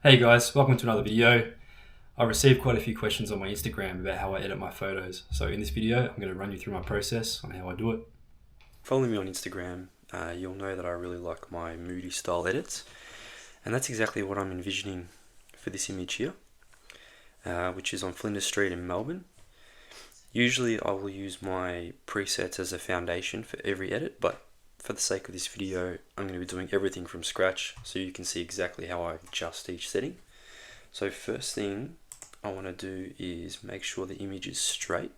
Hey guys, welcome to another video. I received quite a few questions on my Instagram about how I edit my photos. So in this video, I'm going to run you through my process on how I do it. Following me on Instagram, you'll know that I really like my Moody style edits, and that's exactly what I'm envisioning for this image here, which is on Flinders Street in Melbourne. Usually I will use my presets as a foundation for every edit, but for the sake of this video, I'm going to be doing everything from scratch so you can see exactly how I adjust each setting. So first thing I want to do is make sure the image is straight.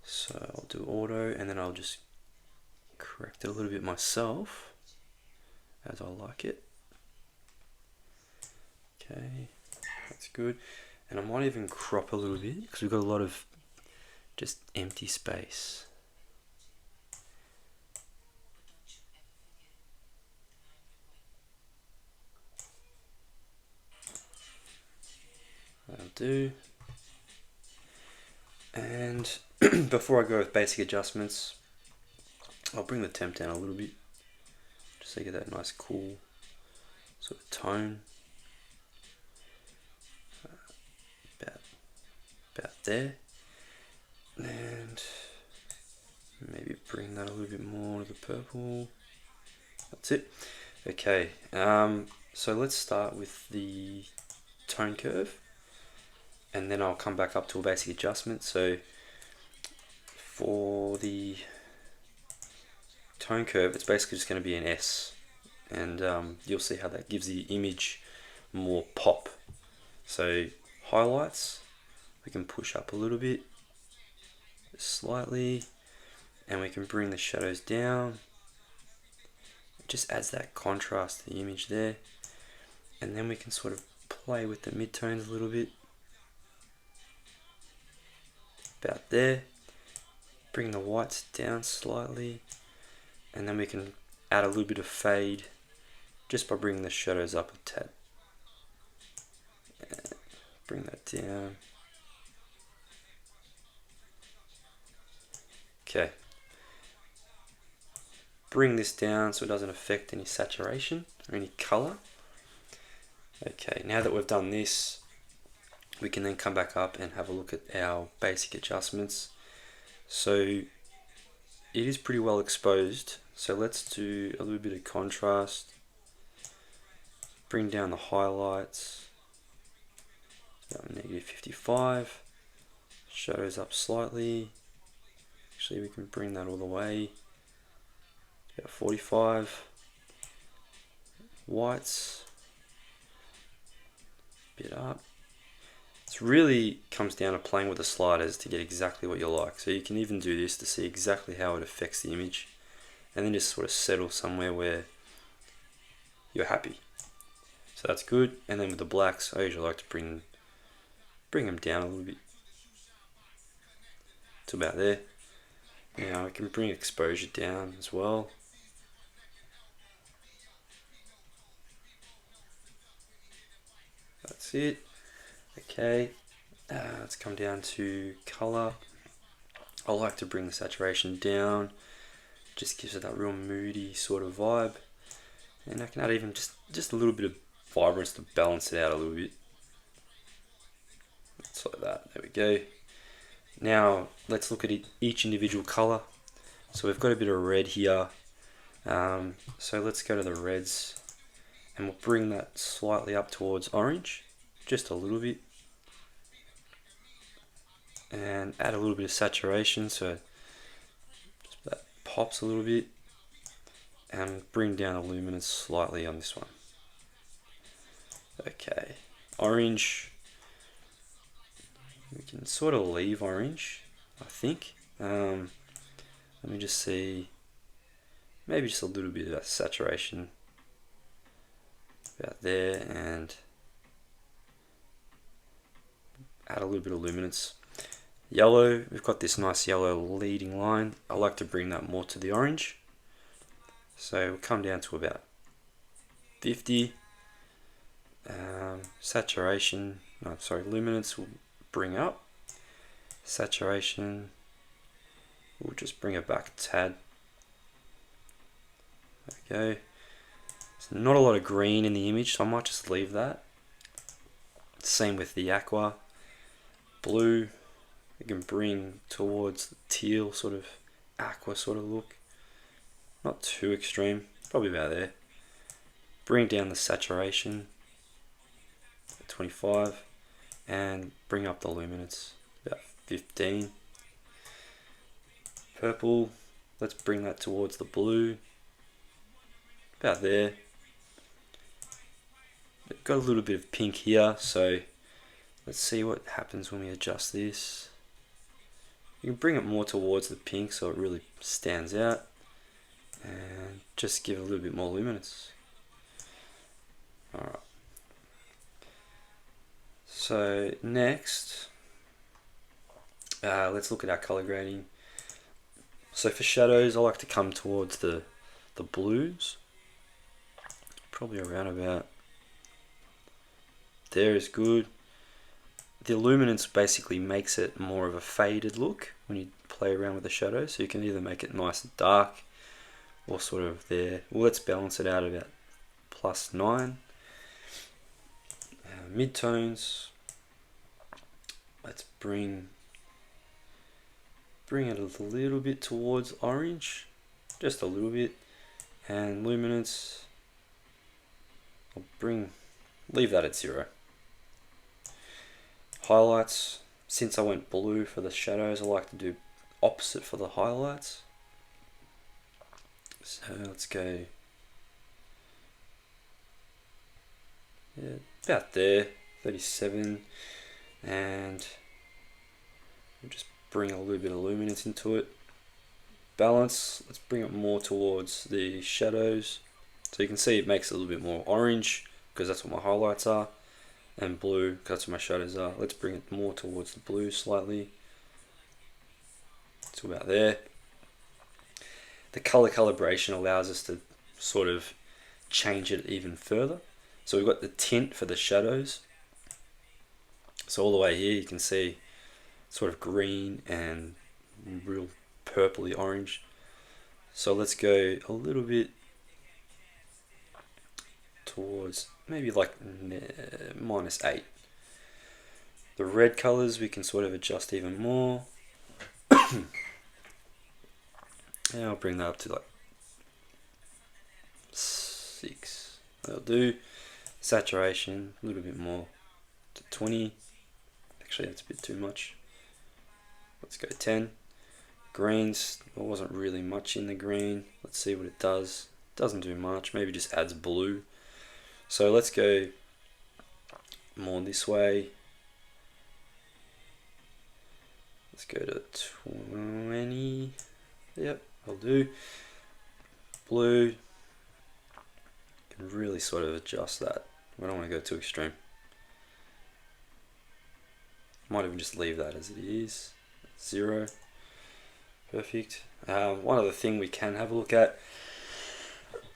So I'll do auto, and then I'll just correct it a little bit myself as I like it. Okay, that's good. And I might even crop a little bit because we've got a lot of just empty space. That'll do. And before I go with basic adjustments, I'll bring the temp down a little bit just so you get that nice cool sort of tone. About there. And maybe bring that a little bit more to the purple. That's it. Okay, so let's start with the tone curve, and then I'll come back up to a basic adjustment. So for the tone curve, it's basically just going to be an S, and you'll see how that gives the image more pop. So highlights, we can push up a little bit, slightly, and we can bring the shadows down. It just adds that contrast to the image there, and then we can sort of play with the midtones a little bit, about there. Bring the whites down slightly, and then we can add a little bit of fade just by bringing the shadows up a tad. Bring that down. Okay. Bring this down so it doesn't affect any saturation or any color. Okay, now that we've done this, we can then come back up and have a look at our basic adjustments. So it is pretty well exposed, so let's do a little bit of contrast. Bring down the highlights, about -55. Shadows up slightly. Actually, we can bring that all the way, about 45. Whites, bit up. It really comes down to playing with the sliders to get exactly what you like. So you can even do this to see exactly how it affects the image, and then just sort of settle somewhere where you're happy. So that's good. And then with the blacks, I usually like to bring them down a little bit to about there. Now I can bring exposure down as well. That's it. Okay, let's come down to color. I like to bring the saturation down, just gives it that real moody sort of vibe. And I can add even just a little bit of vibrance to balance it out a little bit. Just like that, there we go. Now let's look at each individual color. So we've got a bit of red here. So let's go to the reds, and we'll bring that slightly up towards orange, just a little bit. And add a little bit of saturation so that pops a little bit, and bring down the luminance slightly on this one. Okay, orange, we can sort of leave orange, I think. Let me just see, maybe just a little bit of that saturation about there, and add a little bit of luminance. Yellow, we've got this nice yellow leading line. I like to bring that more to the orange. So we'll come down to about 50. Saturation, no, sorry, luminance will bring up. Saturation, we'll just bring it back a tad. There we go. There's not a lot of green in the image, so I might just leave that. Same with the aqua. Blue, you can bring towards the teal sort of aqua sort of look. Not too extreme, probably about there. Bring down the saturation, 25, and bring up the luminance, about 15. Purple, let's bring that towards the blue, about there. Got a little bit of pink here, so let's see what happens when we adjust this. You can bring it more towards the pink so it really stands out, and just give it a little bit more luminance. Alright. So next, let's look at our color grading. So for shadows, I like to come towards the blues, probably around about there is good. The luminance basically makes it more of a faded look when you play around with the shadows, so you can either make it nice and dark or sort of there. Well, let's balance it out about +9. Midtones, let's bring it a little bit towards orange, just a little bit, and luminance, I'll leave that at 0. Highlights, since I went blue for the shadows, I like to do opposite for the highlights. So let's go, yeah, about there, 37, and we'll just bring a little bit of luminance into it. Balance, let's bring it more towards the shadows, so you can see it makes it a little bit more orange because that's what my highlights are, and blue because that's what my shadows are. Let's bring it more towards the blue slightly, to about there. The color calibration allows us to sort of change it even further. So we've got the tint for the shadows, so all the way here you can see sort of green and real purpley orange. So let's go a little bit towards maybe like -8. The red colors we can sort of adjust even more. And I'll bring that up to like 6. That'll do. Saturation a little bit more to 20. Actually, that's a bit too much. Let's go 10. Greens, there wasn't really much in the green. Let's see what it does. Doesn't do much, maybe just adds blue. So let's go more this way. Let's go to 20. Yep, I'll do. Blue, can really sort of adjust that. I don't want to go too extreme. Might even just leave that as it is. 0. Perfect. One other thing we can have a look at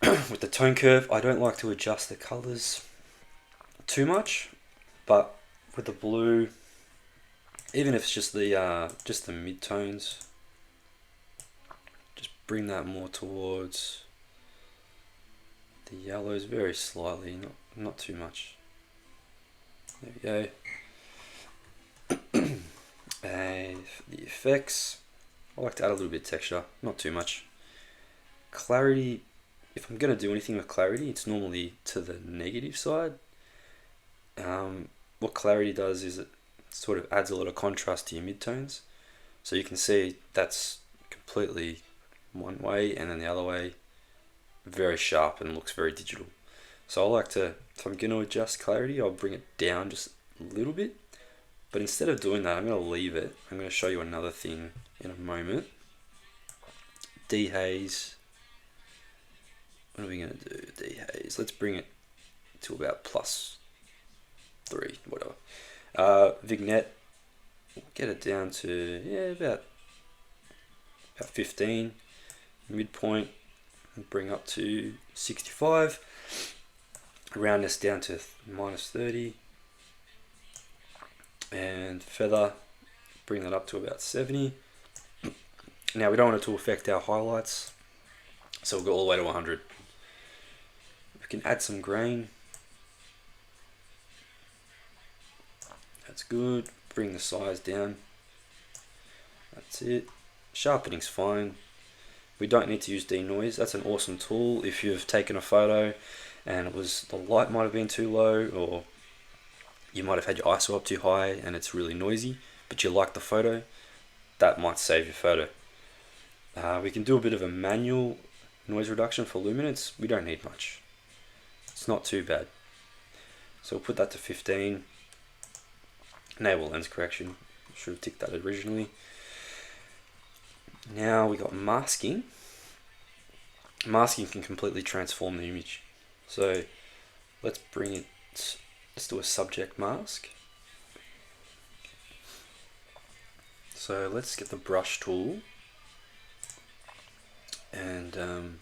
with the tone curve, I don't like to adjust the colors too much, but with the blue, even if it's just the mid-tones, just bring that more towards the yellows very slightly, not too much. There we go. And the effects, I like to add a little bit of texture, not too much. Clarity, if I'm going to do anything with clarity, it's normally to the negative side. What clarity does is it sort of adds a lot of contrast to your midtones. So you can see that's completely one way, and then the other way very sharp and looks very digital. So I like to, if I'm going to adjust clarity, I'll bring it down just a little bit. But instead of doing that, I'm going to leave it. I'm going to show you another thing in a moment. Dehaze. What are we going to do? Dehaze. Let's bring it to about +3, whatever. Vignette. Get it down to about 15. Midpoint. And bring up to 65. Roundness down to -30. And feather, bring that up to about 70. Now we don't want it to affect our highlights, so we'll go all the way to 100. We can add some grain. That's good. Bring the size down. That's it. Sharpening's fine. We don't need to use denoise. That's an awesome tool if you've taken a photo and the light might have been too low, or you might have had your ISO up too high and it's really noisy, but you like the photo. That might save your photo. We can do a bit of a manual noise reduction for luminance. We don't need much. It's not too bad. So we'll put that to 15. Enable lens correction. Should have ticked that originally. Now we got masking. Masking can completely transform the image. So let's do a subject mask. So let's get the brush tool and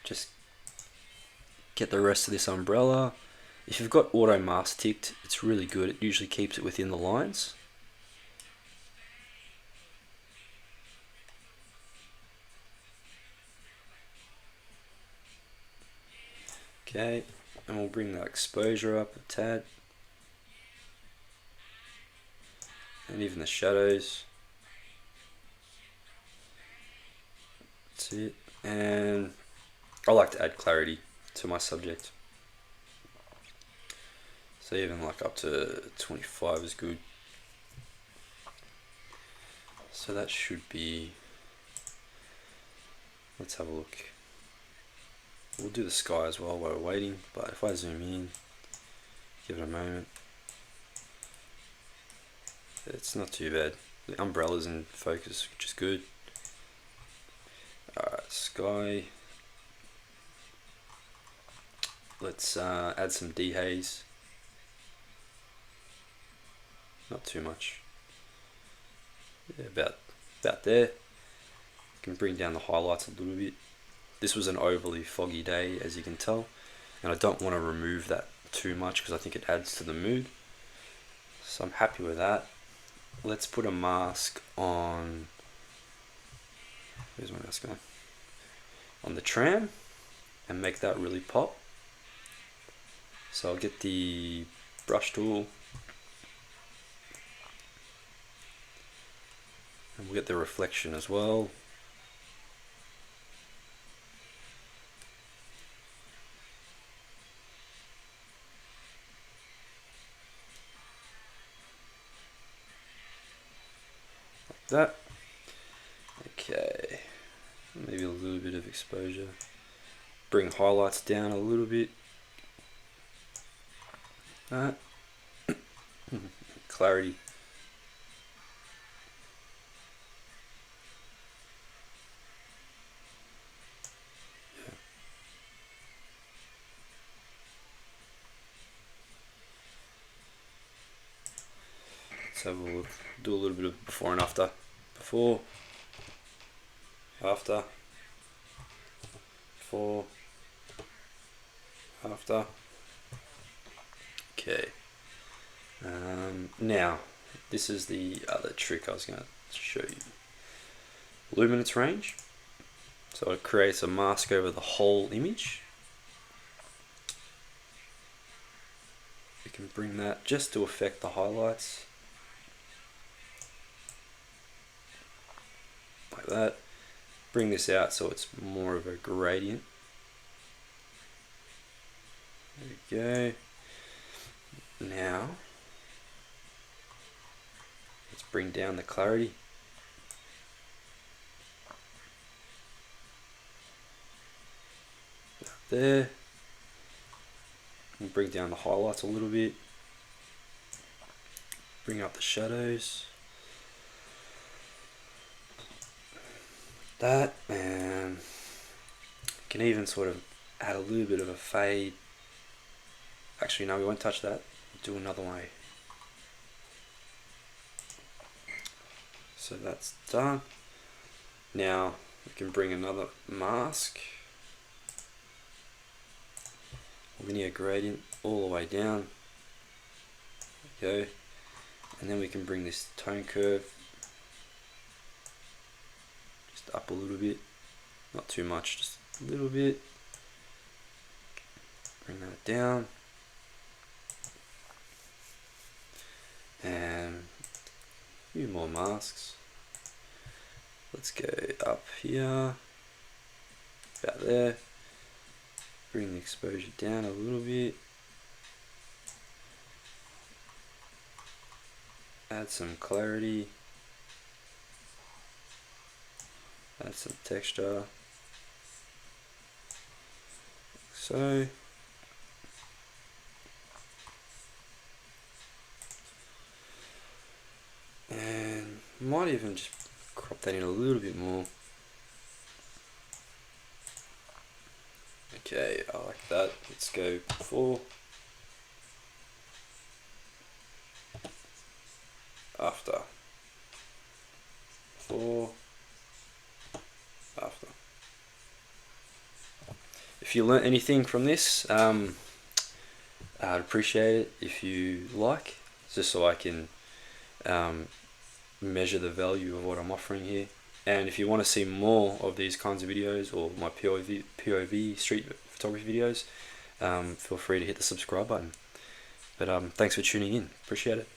just get the rest of this umbrella. If you've got auto mask ticked, it's really good. It usually keeps it within the lines. Okay, and we'll bring that exposure up a tad. And even the shadows. That's it. And I like to add clarity to my subject. So even like up to 25 is good. So that should be, let's have a look. We'll do the sky as well while we're waiting, but if I zoom in, give it a moment, it's not too bad. The umbrella's in focus, which is good. Alright, sky. Let's add some dehaze. Not too much. Yeah, about there. You can bring down the highlights a little bit. This was an overly foggy day, as you can tell, and I don't want to remove that too much because I think it adds to the mood. So I'm happy with that. Let's put a mask on. Where's my mask going? On the tram, and make that really pop. So I'll get the brush tool, and we'll get the reflection as well. That. Okay, maybe a little bit of exposure. Bring highlights down a little bit. That. Clarity. Yeah. Let's have a look. Do a little bit of before and after. Before, after, before, after. Okay. Now, this is the other trick I was going to show you. Luminance range. So it creates a mask over the whole image. You can bring that just to affect the highlights. Like that. Bring this out so it's more of a gradient. There we go. Now let's bring down the clarity. There. And bring down the highlights a little bit. Bring up the shadows. That, and can even sort of add a little bit of a fade. Actually, no, we won't touch that. Do another way. So that's done. Now we can bring another mask. Linear gradient all the way down. There we go. And then we can bring this tone curve just up a little bit. Not too much, just a little bit. Bring that down. And a few more masks. Let's go up here, about there. Bring the exposure down a little bit. Add some clarity. Add some texture. So. And might even just crop that in a little bit more. Okay, I like that. Let's go before, after, before, after. If you learnt anything from this, I'd appreciate it if you like, just so I can measure the value of what I'm offering here. And if you want to see more of these kinds of videos or my POV street photography videos, feel free to hit the subscribe button. But thanks for tuning in. Appreciate it.